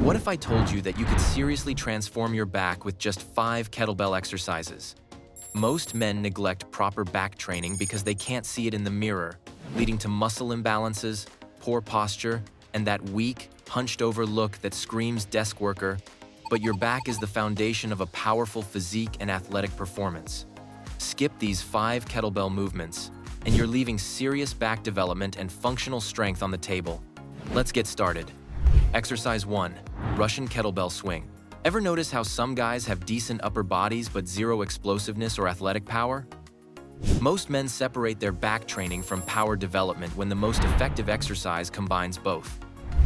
What if I told you that you could seriously transform your back with just 5 kettlebell exercises? Most men neglect proper back training because they can't see it in the mirror, leading to muscle imbalances, poor posture, and that weak, hunched-over look that screams desk worker. But your back is the foundation of a powerful physique and athletic performance. Skip these 5 kettlebell movements, and you're leaving serious back development and functional strength on the table. Let's get started. Exercise 1. Russian kettlebell swing. Ever notice how some guys have decent upper bodies but zero explosiveness or athletic power? Most men separate their back training from power development when the most effective exercise combines both.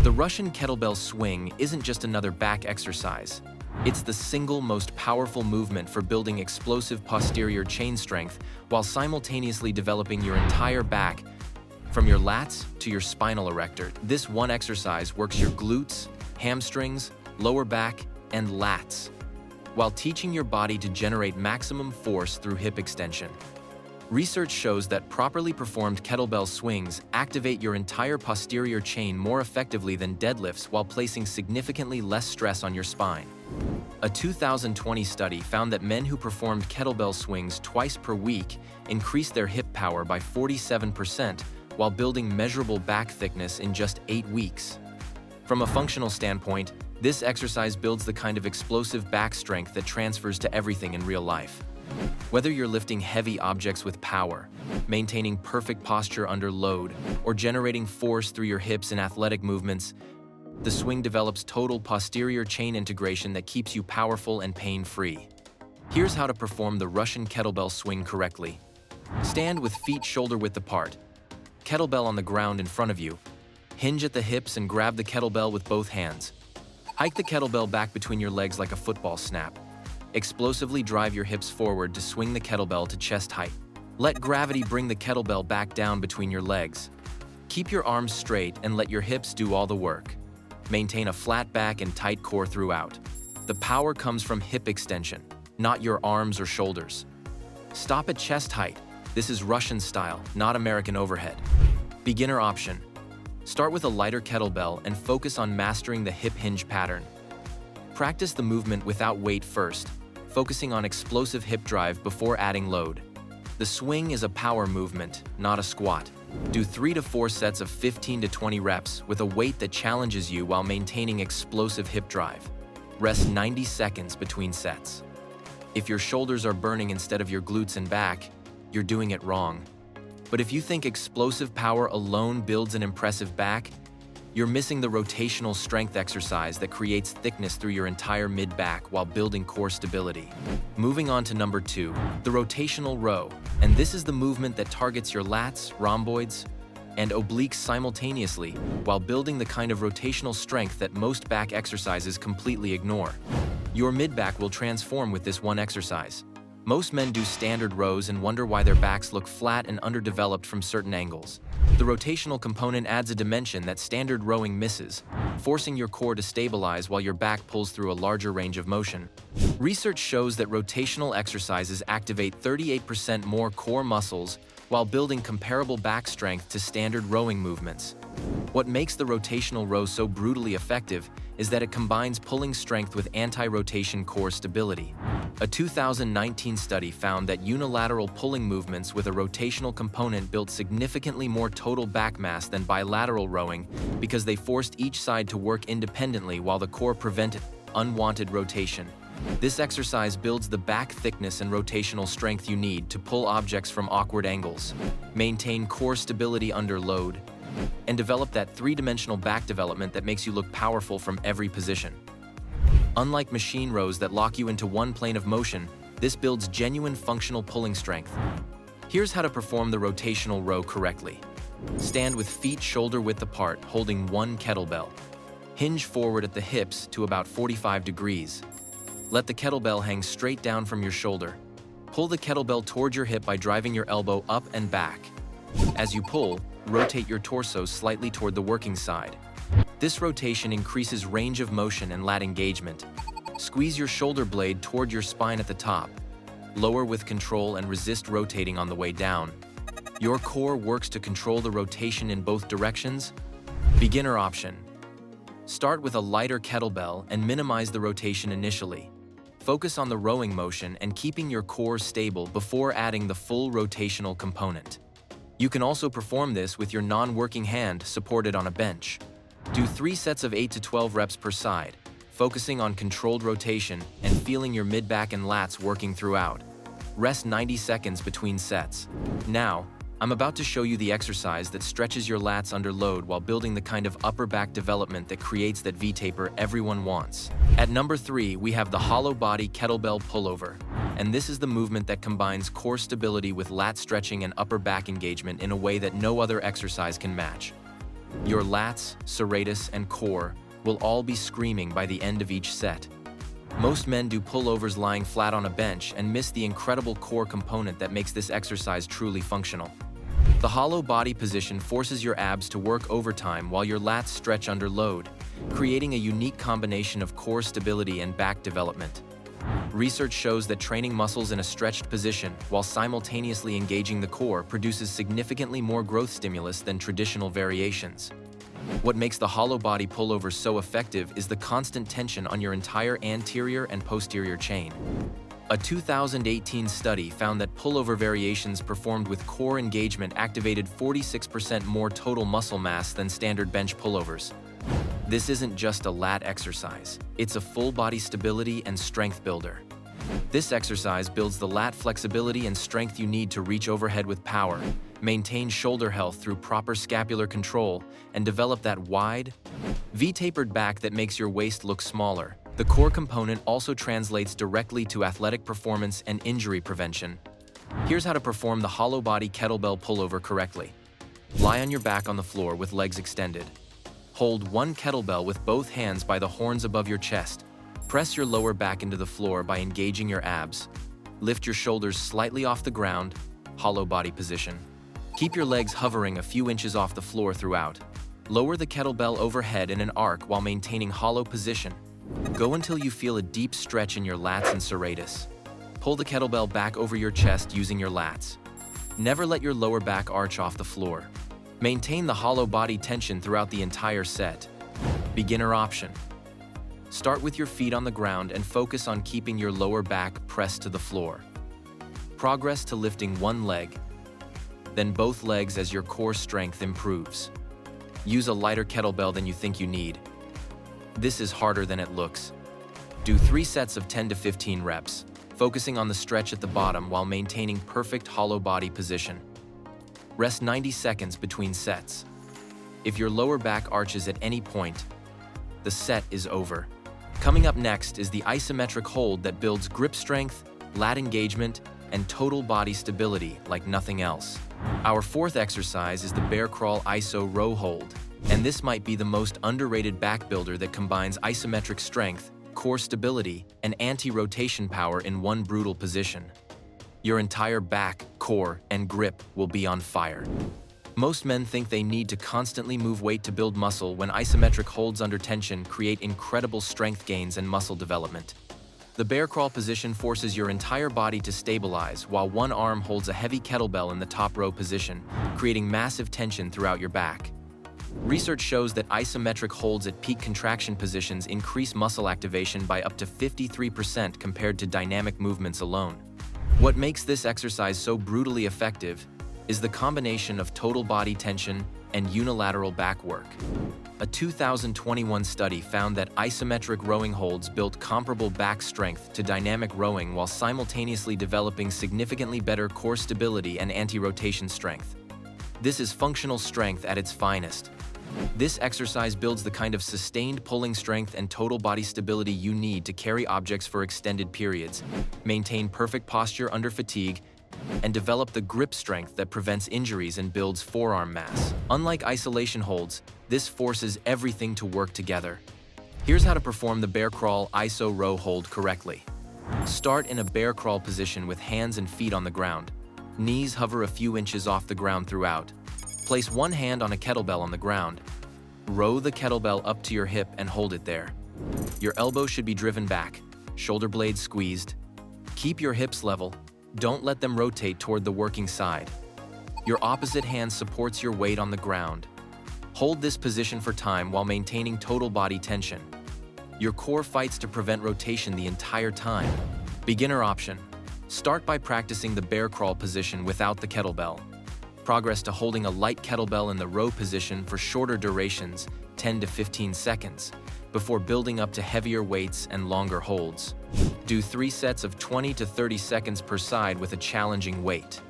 The Russian kettlebell swing isn't just another back exercise. It's the single most powerful movement for building explosive posterior chain strength while simultaneously developing your entire back, from your lats to your spinal erector. This one exercise works your glutes, hamstrings, lower back, and lats, while teaching your body to generate maximum force through hip extension. Research shows that properly performed kettlebell swings activate your entire posterior chain more effectively than deadlifts while placing significantly less stress on your spine. A 2020 study found that men who performed kettlebell swings twice per week increased their hip power by 47% while building measurable back thickness in just 8 weeks. From a functional standpoint, this exercise builds the kind of explosive back strength that transfers to everything in real life. Whether you're lifting heavy objects with power, maintaining perfect posture under load, or generating force through your hips in athletic movements, the swing develops total posterior chain integration that keeps you powerful and pain-free. Here's how to perform the Russian kettlebell swing correctly. Stand with feet shoulder-width apart. Kettlebell on the ground in front of you. Hinge at the hips and grab the kettlebell with both hands. Hike the kettlebell back between your legs like a football snap. Explosively drive your hips forward to swing the kettlebell to chest height. Let gravity bring the kettlebell back down between your legs. Keep your arms straight and let your hips do all the work. Maintain a flat back and tight core throughout. The power comes from hip extension, not your arms or shoulders. Stop at chest height. This is Russian style, not American overhead. Beginner option. Start with a lighter kettlebell and focus on mastering the hip hinge pattern. Practice the movement without weight first, focusing on explosive hip drive before adding load. The swing is a power movement, not a squat. Do 3 to 4 sets of 15 to 20 reps with a weight that challenges you while maintaining explosive hip drive. Rest 90 seconds between sets. If your shoulders are burning instead of your glutes and back, you're doing it wrong. But if you think explosive power alone builds an impressive back, you're missing the rotational strength exercise that creates thickness through your entire mid-back while building core stability. Moving on to number 2, the rotational row. And this is the movement that targets your lats, rhomboids, and obliques simultaneously while building the kind of rotational strength that most back exercises completely ignore. Your mid-back will transform with this one exercise. Most men do standard rows and wonder why their backs look flat and underdeveloped from certain angles. The rotational component adds a dimension that standard rowing misses, forcing your core to stabilize while your back pulls through a larger range of motion. Research shows that rotational exercises activate 38% more core muscles while building comparable back strength to standard rowing movements. What makes the rotational row so brutally effective is that it combines pulling strength with anti-rotation core stability. A 2019 study found that unilateral pulling movements with a rotational component built significantly more total back mass than bilateral rowing because they forced each side to work independently while the core prevented unwanted rotation. This exercise builds the back thickness and rotational strength you need to pull objects from awkward angles, maintain core stability under load, and develop that 3-dimensional back development that makes you look powerful from every position. Unlike machine rows that lock you into one plane of motion, this builds genuine functional pulling strength. Here's how to perform the rotational row correctly. Stand with feet shoulder-width apart, holding one kettlebell. Hinge forward at the hips to about 45 degrees. Let the kettlebell hang straight down from your shoulder. Pull the kettlebell toward your hip by driving your elbow up and back. As you pull, rotate your torso slightly toward the working side. This rotation increases range of motion and lat engagement. Squeeze your shoulder blade toward your spine at the top. Lower with control and resist rotating on the way down. Your core works to control the rotation in both directions. Beginner option. Start with a lighter kettlebell and minimize the rotation initially. Focus on the rowing motion and keeping your core stable before adding the full rotational component. You can also perform this with your non-working hand supported on a bench. Do 3 sets of 8 to 12 reps per side, focusing on controlled rotation and feeling your mid-back and lats working throughout. Rest 90 seconds between sets. Now, I'm about to show you the exercise that stretches your lats under load while building the kind of upper back development that creates that V-taper everyone wants. At number 3, we have the hollow body kettlebell pullover. And this is the movement that combines core stability with lat stretching and upper back engagement in a way that no other exercise can match. Your lats, serratus, and core will all be screaming by the end of each set. Most men do pullovers lying flat on a bench and miss the incredible core component that makes this exercise truly functional. The hollow body position forces your abs to work overtime while your lats stretch under load, creating a unique combination of core stability and back development. Research shows that training muscles in a stretched position while simultaneously engaging the core produces significantly more growth stimulus than traditional variations. What makes the hollow body pullover so effective is the constant tension on your entire anterior and posterior chain. A 2018 study found that pullover variations performed with core engagement activated 46% more total muscle mass than standard bench pullovers. This isn't just a lat exercise, it's a full body stability and strength builder. This exercise builds the lat flexibility and strength you need to reach overhead with power, maintain shoulder health through proper scapular control, and develop that wide, V-tapered back that makes your waist look smaller. The core component also translates directly to athletic performance and injury prevention. Here's how to perform the hollow body kettlebell pullover correctly. Lie on your back on the floor with legs extended. Hold one kettlebell with both hands by the horns above your chest. Press your lower back into the floor by engaging your abs. Lift your shoulders slightly off the ground, hollow body position. Keep your legs hovering a few inches off the floor throughout. Lower the kettlebell overhead in an arc while maintaining hollow position. Go until you feel a deep stretch in your lats and serratus. Pull the kettlebell back over your chest using your lats. Never let your lower back arch off the floor. Maintain the hollow body tension throughout the entire set. Beginner option. Start with your feet on the ground and focus on keeping your lower back pressed to the floor. Progress to lifting one leg, then both legs as your core strength improves. Use a lighter kettlebell than you think you need. This is harder than it looks. Do 3 sets of 10 to 15 reps, focusing on the stretch at the bottom while maintaining perfect hollow body position. Rest 90 seconds between sets. If your lower back arches at any point, the set is over. Coming up next is the isometric hold that builds grip strength, lat engagement, and total body stability like nothing else. Our 4th exercise is the bear crawl iso row hold, and this might be the most underrated back builder that combines isometric strength, core stability, and anti-rotation power in one brutal position. Your entire back, core, and grip will be on fire. Most men think they need to constantly move weight to build muscle when isometric holds under tension create incredible strength gains and muscle development. The bear crawl position forces your entire body to stabilize while one arm holds a heavy kettlebell in the top row position, creating massive tension throughout your back. Research shows that isometric holds at peak contraction positions increase muscle activation by up to 53% compared to dynamic movements alone. What makes this exercise so brutally effective is the combination of total body tension and unilateral back work. A 2021 study found that isometric rowing holds built comparable back strength to dynamic rowing while simultaneously developing significantly better core stability and anti-rotation strength. This is functional strength at its finest. This exercise builds the kind of sustained pulling strength and total body stability you need to carry objects for extended periods, maintain perfect posture under fatigue, and develop the grip strength that prevents injuries and builds forearm mass. Unlike isolation holds, this forces everything to work together. Here's how to perform the bear crawl iso row hold correctly. Start in a bear crawl position with hands and feet on the ground. Knees hover a few inches off the ground throughout. Place one hand on a kettlebell on the ground. Row the kettlebell up to your hip and hold it there. Your elbow should be driven back, shoulder blades squeezed. Keep your hips level. Don't let them rotate toward the working side. Your opposite hand supports your weight on the ground. Hold this position for time while maintaining total body tension. Your core fights to prevent rotation the entire time. Beginner option. Start by practicing the bear crawl position without the kettlebell. Progress to holding a light kettlebell in the row position for shorter durations, 10 to 15 seconds, before building up to heavier weights and longer holds. Do 3 sets of 20 to 30 seconds per side with a challenging weight.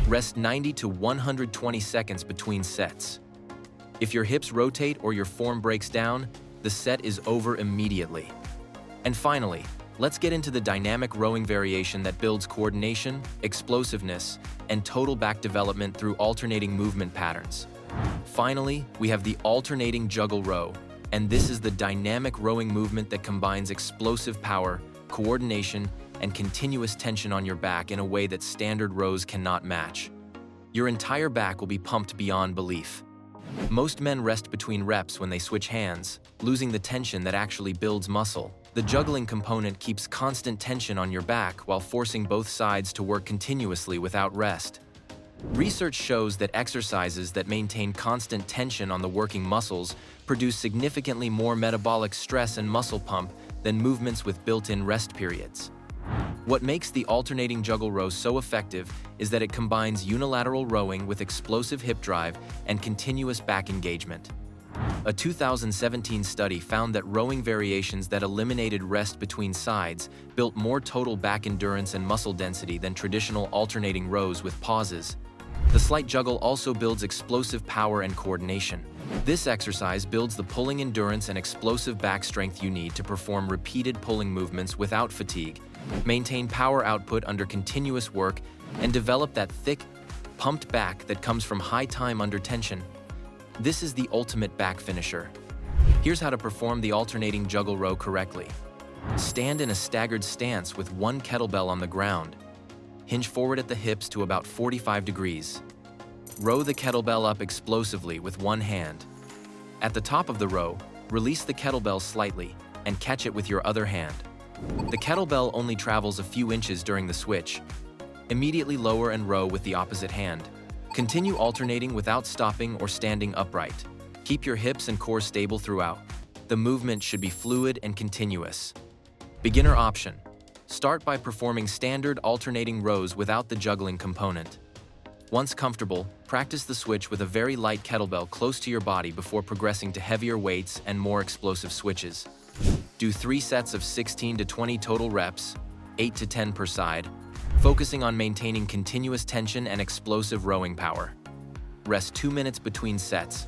Rest 90 to 120 seconds between sets. If your hips rotate or your form breaks down, the set is over immediately. And finally, let's get into the dynamic rowing variation that builds coordination, explosiveness, and total back development through alternating movement patterns. Finally, we have the alternating juggle row, and this is the dynamic rowing movement that combines explosive power, coordination, and continuous tension on your back in a way that standard rows cannot match. Your entire back will be pumped beyond belief. Most men rest between reps when they switch hands, losing the tension that actually builds muscle. The juggling component keeps constant tension on your back while forcing both sides to work continuously without rest. Research shows that exercises that maintain constant tension on the working muscles produce significantly more metabolic stress and muscle pump than movements with built-in rest periods. What makes the alternating juggle row so effective is that it combines unilateral rowing with explosive hip drive and continuous back engagement. A 2017 study found that rowing variations that eliminated rest between sides built more total back endurance and muscle density than traditional alternating rows with pauses. The slight juggle also builds explosive power and coordination. This exercise builds the pulling endurance and explosive back strength you need to perform repeated pulling movements without fatigue, maintain power output under continuous work, and develop that thick, pumped back that comes from high time under tension. This is the ultimate back finisher. Here's how to perform the alternating juggle row correctly. Stand in a staggered stance with one kettlebell on the ground. Hinge forward at the hips to about 45 degrees. Row the kettlebell up explosively with one hand. At the top of the row, release the kettlebell slightly and catch it with your other hand. The kettlebell only travels a few inches during the switch. Immediately lower and row with the opposite hand. Continue alternating without stopping or standing upright. Keep your hips and core stable throughout. The movement should be fluid and continuous. Beginner option. Start by performing standard alternating rows without the juggling component. Once comfortable, practice the switch with a very light kettlebell close to your body before progressing to heavier weights and more explosive switches. Do 3 sets of 16 to 20 total reps, 8 to 10 per side, focusing on maintaining continuous tension and explosive rowing power. Rest 2 minutes between sets.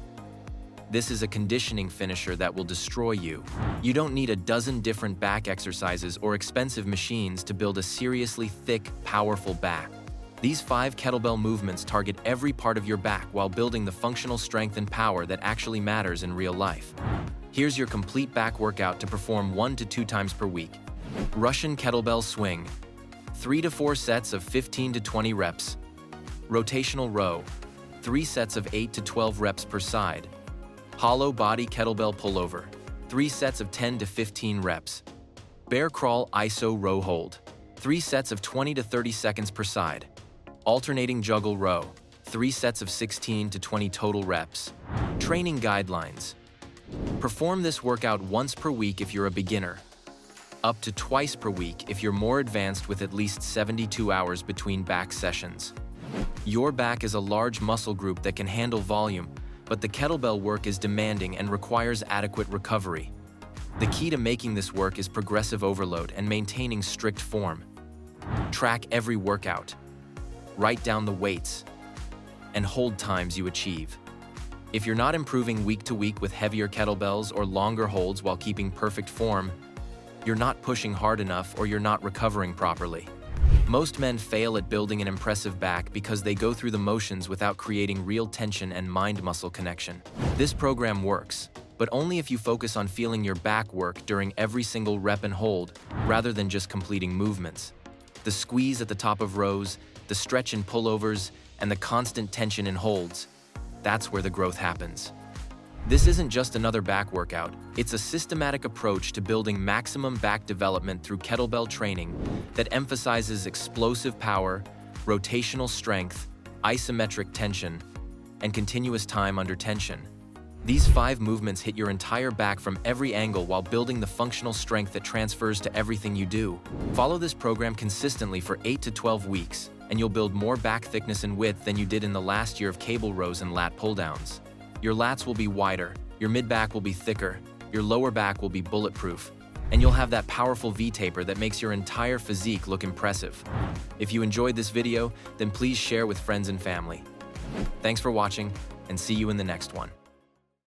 This is a conditioning finisher that will destroy you. You don't need a dozen different back exercises or expensive machines to build a seriously thick, powerful back. These 5 kettlebell movements target every part of your back while building the functional strength and power that actually matters in real life. Here's your complete back workout to perform 1 to 2 times per week. Russian kettlebell swing. 3 to 4 sets of 15 to 20 reps. Rotational row. 3 sets of 8 to 12 reps per side. Hollow body kettlebell pullover. 3 sets of 10 to 15 reps. Bear crawl iso row hold. 3 sets of 20 to 30 seconds per side. Alternating juggle row. 3 sets of 16 to 20 total reps. Training guidelines. Perform this workout once per week if you're a beginner. Up to twice per week if you're more advanced with at least 72 hours between back sessions. Your back is a large muscle group that can handle volume, but the kettlebell work is demanding and requires adequate recovery. The key to making this work is progressive overload and maintaining strict form. Track every workout. Write down the weights and hold times you achieve. If you're not improving week to week with heavier kettlebells or longer holds while keeping perfect form, you're not pushing hard enough or you're not recovering properly. Most men fail at building an impressive back because they go through the motions without creating real tension and mind-muscle connection. This program works, but only if you focus on feeling your back work during every single rep and hold, rather than just completing movements. The squeeze at the top of rows, the stretch in pullovers, and the constant tension in holds, that's where the growth happens. This isn't just another back workout, it's a systematic approach to building maximum back development through kettlebell training that emphasizes explosive power, rotational strength, isometric tension, and continuous time under tension. These 5 movements hit your entire back from every angle while building the functional strength that transfers to everything you do. Follow this program consistently for 8 to 12 weeks, and you'll build more back thickness and width than you did in the last year of cable rows and lat pull-downs. Your lats will be wider, your mid-back will be thicker, your lower back will be bulletproof, and you'll have that powerful V-taper that makes your entire physique look impressive. If you enjoyed this video, then please share with friends and family. Thanks for watching, and see you in the next one.